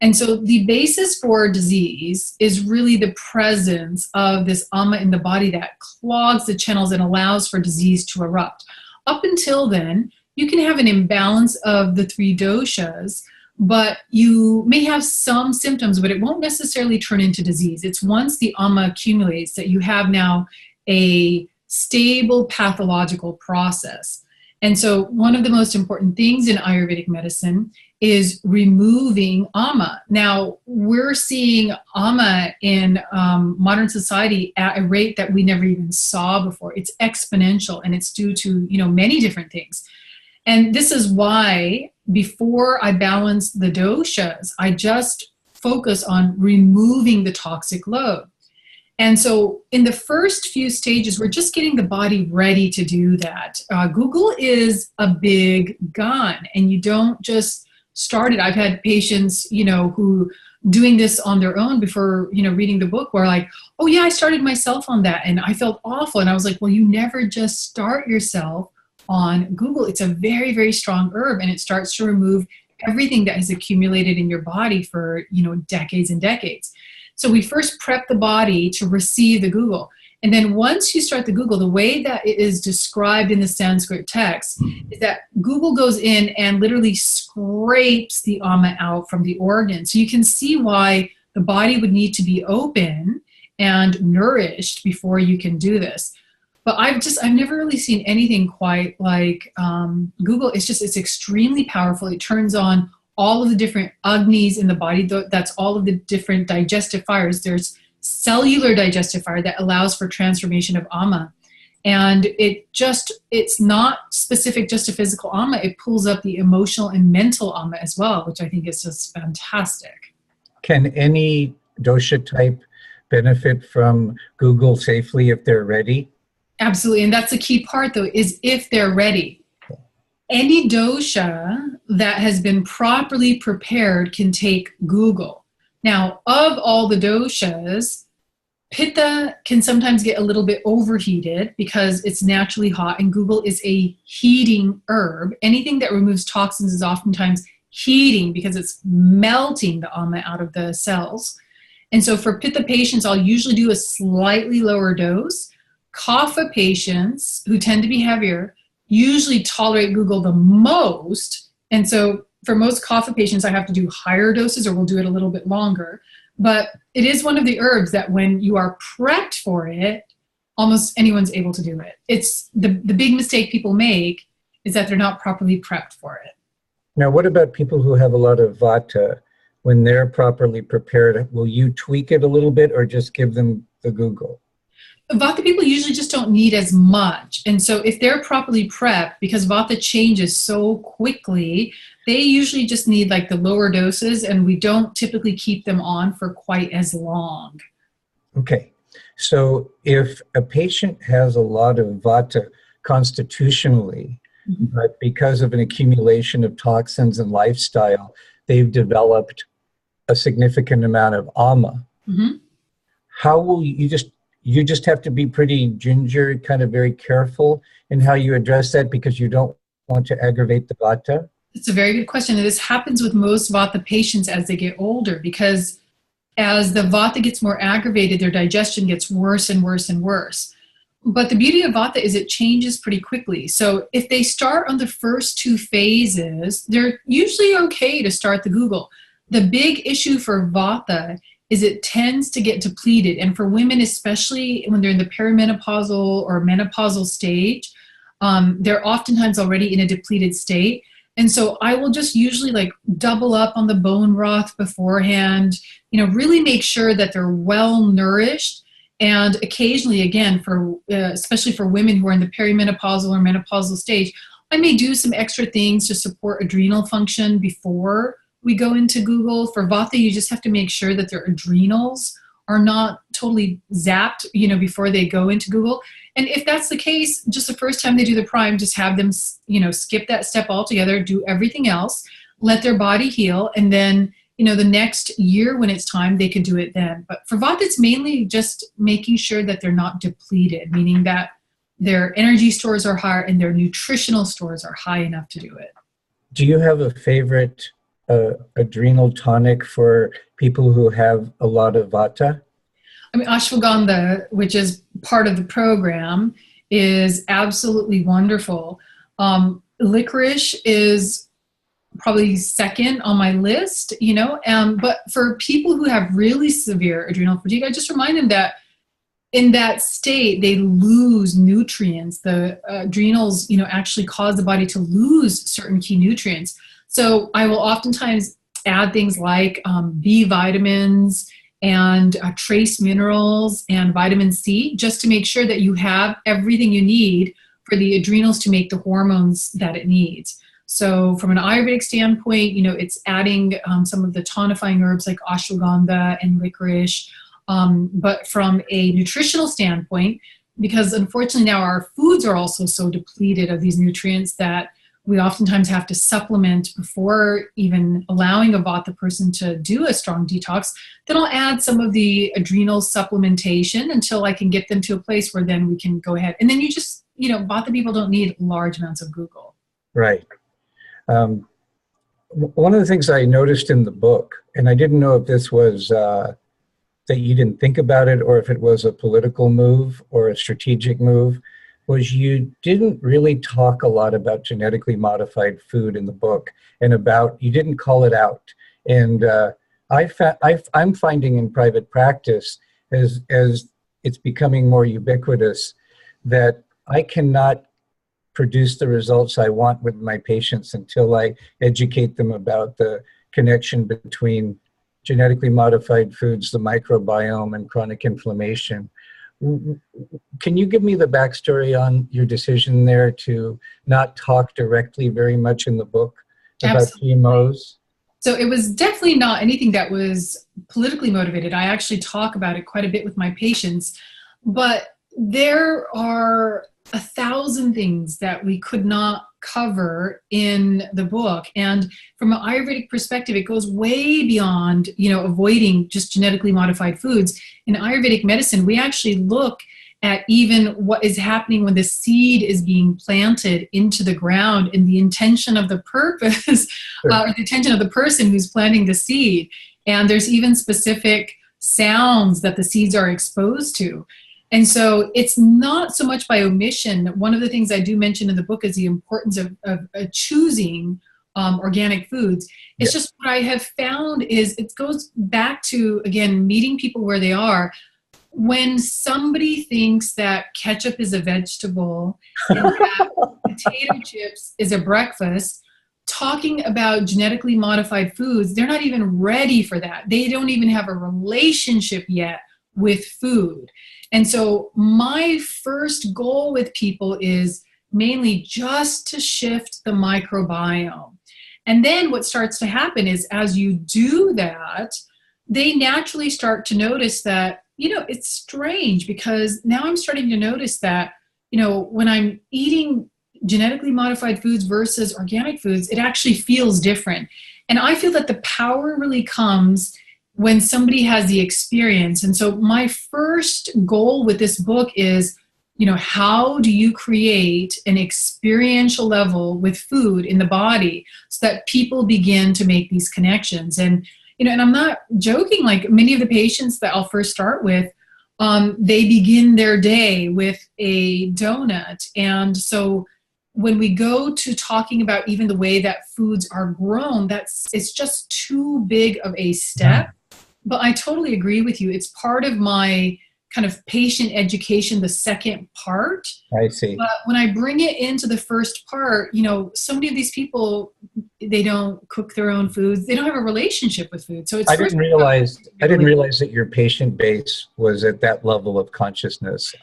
And so the basis for disease is really the presence of this ama in the body that clogs the channels and allows for disease to erupt. Up until then, you can have an imbalance of the 3 doshas, but you may have some symptoms, but it won't necessarily turn into disease. It's once the ama accumulates that you have now a stable pathological process. And so one of the most important things in Ayurvedic medicine is removing ama. Now, we're seeing ama in modern society at a rate that we never even saw before. It's exponential, and it's due to, many different things. And this is why before I balance the doshas, I just focus on removing the toxic load. And so in the first few stages, we're just getting the body ready to do that. Guggulu is a big gun, and you don't just start it. I've had patients, who doing this on their own before, reading the book were like, oh yeah, I started myself on that and I felt awful. And I was like, well, you never just start yourself on Google. It's a very, very strong herb, and it starts to remove everything that has accumulated in your body for, decades and decades. So we first prep the body to receive the Google. And then once you start the Google, the way that it is described in the Sanskrit text is that Google goes in and literally scrapes the ama out from the organ. So you can see why the body would need to be open and nourished before you can do this. But I've never really seen anything quite like Google. It's extremely powerful. It turns on all of the different agnis in the body. That's all of the different digestive fires. There's cellular digestive fire that allows for transformation of ama. And it's not specific just to physical ama. It pulls up the emotional and mental ama as well, which I think is just fantastic. Can any dosha type benefit from Google safely if they're ready? Absolutely. And that's the key part, though, is if they're ready. Any dosha that has been properly prepared can take Google. Now, of all the doshas, Pitta can sometimes get a little bit overheated because it's naturally hot, and Google is a heating herb. Anything that removes toxins is oftentimes heating because it's melting the ama out of the cells. And so for Pitta patients, I'll usually do a slightly lower dose. Kapha patients, who tend to be heavier, usually tolerate Google the most. And so for most kapha patients, I have to do higher doses, or we'll do it a little bit longer. But it is one of the herbs that when you are prepped for it, almost anyone's able to do it. It's the big mistake people make is that they're not properly prepped for it. Now, what about people who have a lot of vata? When they're properly prepared, will you tweak it a little bit or just give them the Google? Vata people usually just don't need as much. And so if they're properly prepped, because Vata changes so quickly, they usually just need like the lower doses, and we don't typically keep them on for quite as long. Okay. So if a patient has a lot of Vata constitutionally, but because of an accumulation of toxins and lifestyle, they've developed a significant amount of ama, how will you just have to be pretty ginger, kind of very careful in how you address that because you don't want to aggravate the Vata? It's a very good question. And this happens with most Vata patients as they get older, because as the Vata gets more aggravated, their digestion gets worse and worse and worse. But the beauty of Vata is it changes pretty quickly. So if they start on the first two phases, they're usually okay to start the Google. The big issue for Vata is it tends to get depleted. And for women, especially when they're in the perimenopausal or menopausal stage, they're oftentimes already in a depleted state. And so I will just usually like double up on the bone broth beforehand, really make sure that they're well nourished. And occasionally, again, especially for women who are in the perimenopausal or menopausal stage, I may do some extra things to support adrenal function before we go into Google. For Vata, you just have to make sure that their adrenals are not totally zapped, before they go into Google. And if that's the case, just the first time they do the prime, just have them, skip that step altogether, do everything else, let their body heal. And then, the next year when it's time, they can do it then. But for Vata, it's mainly just making sure that they're not depleted, meaning that their energy stores are high and their nutritional stores are high enough to do it. Do you have a favorite adrenal tonic for people who have a lot of Vata? I mean, ashwagandha, which is part of the program, is absolutely wonderful. Licorice is probably second on my list, but for people who have really severe adrenal fatigue, I just remind them that in that state, they lose nutrients. The adrenals, actually cause the body to lose certain key nutrients. So I will oftentimes add things like B vitamins and trace minerals and vitamin C, just to make sure that you have everything you need for the adrenals to make the hormones that it needs. So from an Ayurvedic standpoint, it's adding some of the tonifying herbs like ashwagandha and licorice. But from a nutritional standpoint, because unfortunately now our foods are also so depleted of these nutrients that we oftentimes have to supplement before even allowing a vata person to do a strong detox. Then I'll add some of the adrenal supplementation until I can get them to a place where then we can go ahead. And then you just, vata people don't need large amounts of guggulu. Right. One of the things I noticed in the book, and I didn't know if this was that you didn't think about it or if it was a political move or a strategic move, was you didn't really talk a lot about genetically modified food in the book, and you didn't call it out. And I'm finding in private practice, as it's becoming more ubiquitous, that I cannot produce the results I want with my patients until I educate them about the connection between genetically modified foods, the microbiome, and chronic inflammation. Can you give me the backstory on your decision there to not talk directly very much in the book about Absolutely. GMOs? So it was definitely not anything that was politically motivated. I actually talk about it quite a bit with my patients, but there are 1,000 things that we could not cover in the book. And from an Ayurvedic perspective, it goes way beyond, avoiding just genetically modified foods. In Ayurvedic medicine, we actually look at even what is happening when the seed is being planted into the ground and the intention of the purpose, or the intention of the person who's planting the seed. And there's even specific sounds that the seeds are exposed to. And so it's not so much by omission. One of the things I do mention in the book is the importance of choosing organic foods. It's just what I have found is it goes back to, again, meeting people where they are. When somebody thinks that ketchup is a vegetable and that potato chips is a breakfast, talking about genetically modified foods, they're not even ready for that. They don't even have a relationship yet with food. And so my first goal with people is mainly just to shift the microbiome. And then what starts to happen is as you do that, they naturally start to notice that, it's strange because now I'm starting to notice that, when I'm eating genetically modified foods versus organic foods, it actually feels different. And I feel that the power really comes when somebody has the experience. And so my first goal with this book is, how do you create an experiential level with food in the body so that people begin to make these connections? And, and I'm not joking, like many of the patients that I'll first start with, they begin their day with a donut. And so when we go to talking about even the way that foods are grown, it's just too big of a step. But I totally agree with you. It's part of my kind of patient education, the second part. I see. But when I bring it into the first part, so many of these people, they don't cook their own foods. They don't have a relationship with food. So it's I didn't realize that your patient base was at that level of consciousness.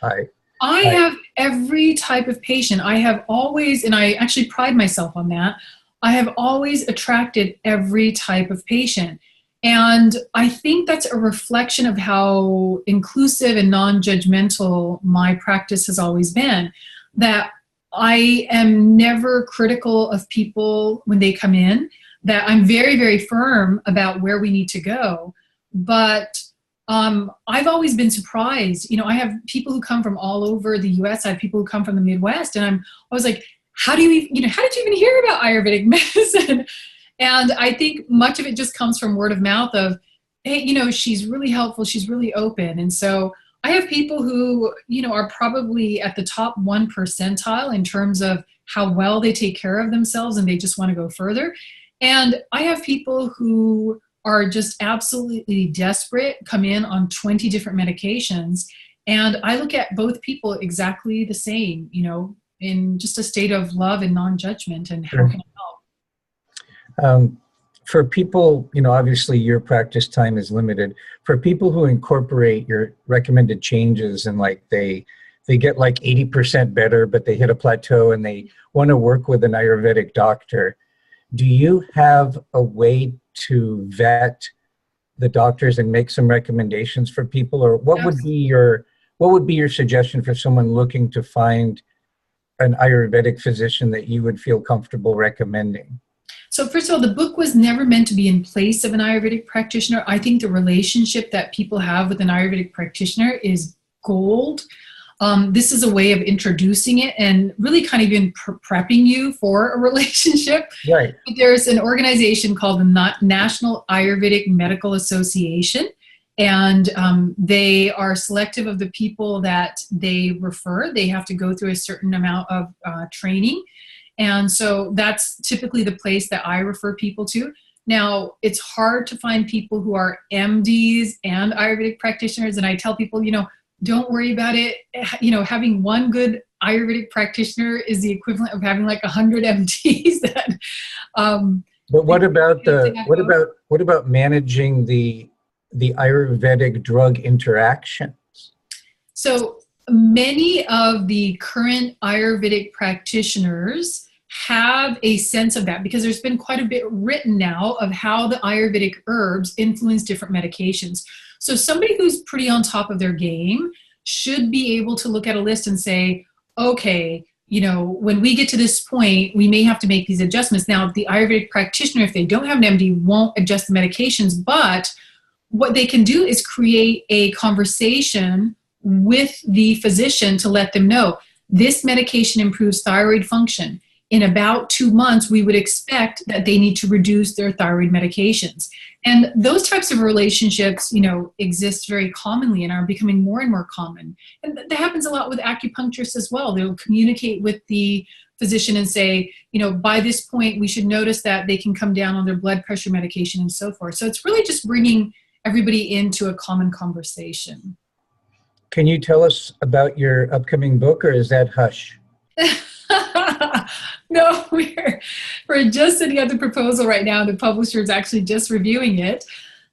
I have every type of patient. I have always, and I actually pride myself on that, I have always attracted every type of patient. And I think that's a reflection of how inclusive and non-judgmental my practice has always been, that I am never critical of people when they come in, that I'm very, very firm about where we need to go. But I've always been surprised. I have people who come from all over the US. I have people who come from the Midwest, and I was like, how did you even hear about Ayurvedic medicine? And I think much of it just comes from word of mouth of, hey, she's really helpful. She's really open. And so I have people who, are probably at the top 1 percentile in terms of how well they take care of themselves and they just want to go further. And I have people who are just absolutely desperate, come in on 20 different medications. And I look at both people exactly the same, in just a state of love and non-judgment and how can I help? For people, obviously your practice time is limited. For people who incorporate your recommended changes and they get like 80% better, but they hit a plateau and they want to work with an Ayurvedic doctor, do you have a way to vet the doctors and make some recommendations for people? Or what would be your suggestion for someone looking to find an Ayurvedic physician that you would feel comfortable recommending? So first of all, the book was never meant to be in place of an Ayurvedic practitioner. I think the relationship that people have with an Ayurvedic practitioner is gold. This is a way of introducing it and really kind of even prepping you for a relationship. Right. There's an organization called the National Ayurvedic Medical Association, and they are selective of the people that they refer. They have to go through a certain amount of training. And so that's typically the place that I refer people to. Now, it's hard to find people who are MDs and Ayurvedic practitioners. And I tell people, don't worry about it. Having one good Ayurvedic practitioner is the equivalent of having like 100 MDs. But what about managing the Ayurvedic drug interactions? So many of the current Ayurvedic practitioners have a sense of that because there's been quite a bit written now of how the Ayurvedic herbs influence different medications. So somebody who's pretty on top of their game should be able to look at a list and say, okay, when we get to this point, we may have to make these adjustments. Now, the Ayurvedic practitioner, if they don't have an MD, won't adjust the medications, but what they can do is create a conversation with the physician to let them know this medication improves thyroid function. In about 2 months, we would expect that they need to reduce their thyroid medications. And those types of relationships, exist very commonly and are becoming more and more common. And that happens a lot with acupuncturists as well. They'll communicate with the physician and say, by this point, we should notice that they can come down on their blood pressure medication and so forth. So it's really just bringing everybody into a common conversation. Can you tell us about your upcoming book, or is that hush? No, we're just sitting at the proposal right now. The publisher is actually just reviewing it.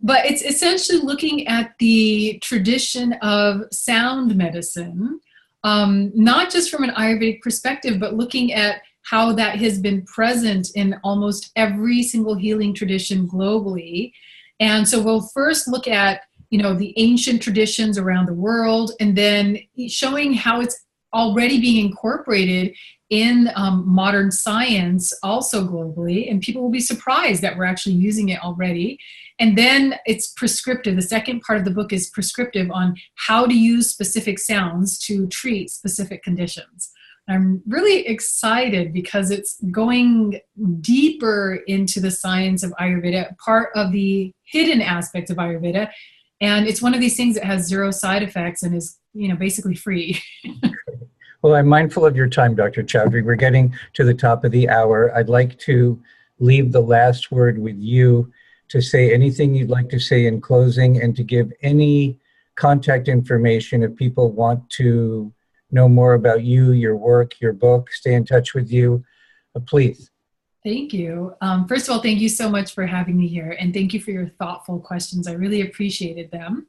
But it's essentially looking at the tradition of sound medicine, not just from an Ayurvedic perspective, but looking at how that has been present in almost every single healing tradition globally. And so we'll first look at, the ancient traditions around the world, and then showing how it's already being incorporated in modern science also globally, and people will be surprised that we're actually using it already. And then it's prescriptive. The second part of the book is prescriptive on how to use specific sounds to treat specific conditions. I'm really excited because it's going deeper into the science of Ayurveda, part of the hidden aspects of Ayurveda. And it's one of these things that has zero side effects and is, basically free. Well, I'm mindful of your time, Dr. Chaudhary. We're getting to the top of the hour. I'd like to leave the last word with you to say anything you'd like to say in closing and to give any contact information if people want to know more about you, your work, your book, stay in touch with you, please. Thank you. First of all, thank you so much for having me here, and thank you for your thoughtful questions. I really appreciated them.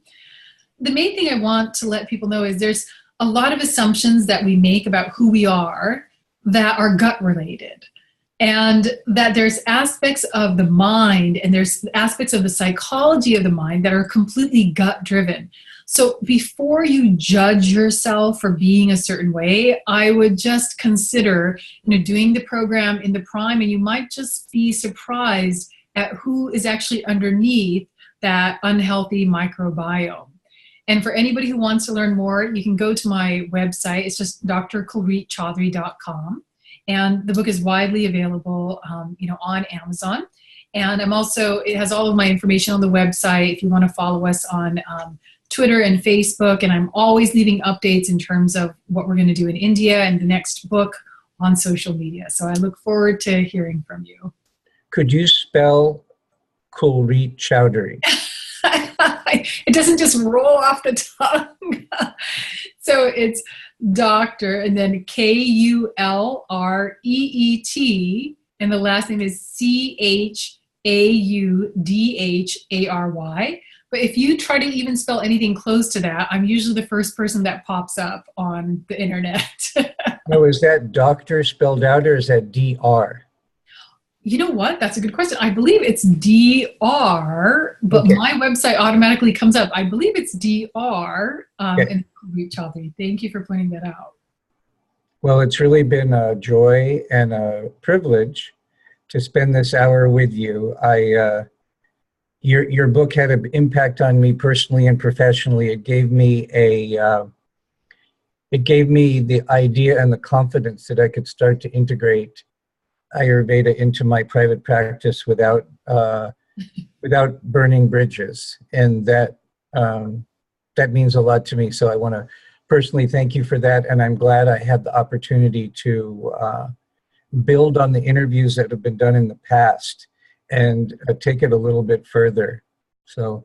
The main thing I want to let people know is there's a lot of assumptions that we make about who we are that are gut related, and that there's aspects of the mind and there's aspects of the psychology of the mind that are completely gut driven. So before you judge yourself for being a certain way, I would just consider, doing the program in the Prime, and you might just be surprised at who is actually underneath that unhealthy microbiome. And for anybody who wants to learn more, you can go to my website. It's just drkulreetchaudhary.com. And the book is widely available, on Amazon. And it has all of my information on the website if you want to follow us on Twitter and Facebook. And I'm always leaving updates in terms of what we're going to do in India and the next book on social media. So I look forward to hearing from you. Could you spell Kulreet Chaudhary? It doesn't just roll off the tongue. So it's Dr. and then Kulreet, and the last name is Chaudhary. But if you try to even spell anything close to that, I'm usually the first person that pops up on the internet. Now, is that doctor spelled out, or is that DR? You know what? That's a good question. I believe it's DR, but Okay. my website automatically comes up. I believe it's DR Okay. and Kulreet Chaudhary. Thank you for pointing that out. Well, it's really been a joy and a privilege to spend this hour with you. Your book had an impact on me personally and professionally. It gave me the idea and the confidence that I could start to integrate Ayurveda into my private practice without burning bridges, and that means a lot to me. So I want to personally thank you for that, and I'm glad I had the opportunity to build on the interviews that have been done in the past and take it a little bit further. So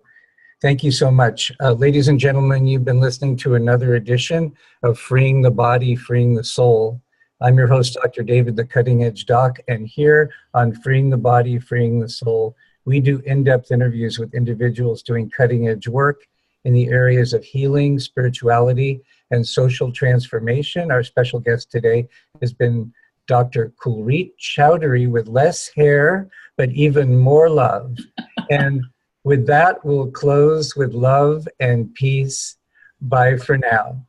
thank you so much. Ladies and gentlemen, you've been listening to another edition of Freeing the Body, Freeing the Soul. I'm your host, Dr. David, the Cutting Edge Doc, and here on Freeing the Body, Freeing the Soul, we do in-depth interviews with individuals doing cutting-edge work in the areas of healing, spirituality, and social transformation. Our special guest today has been Dr. Kulreet Chaudhary, with less hair, but even more love. And with that, we'll close with love and peace. Bye for now.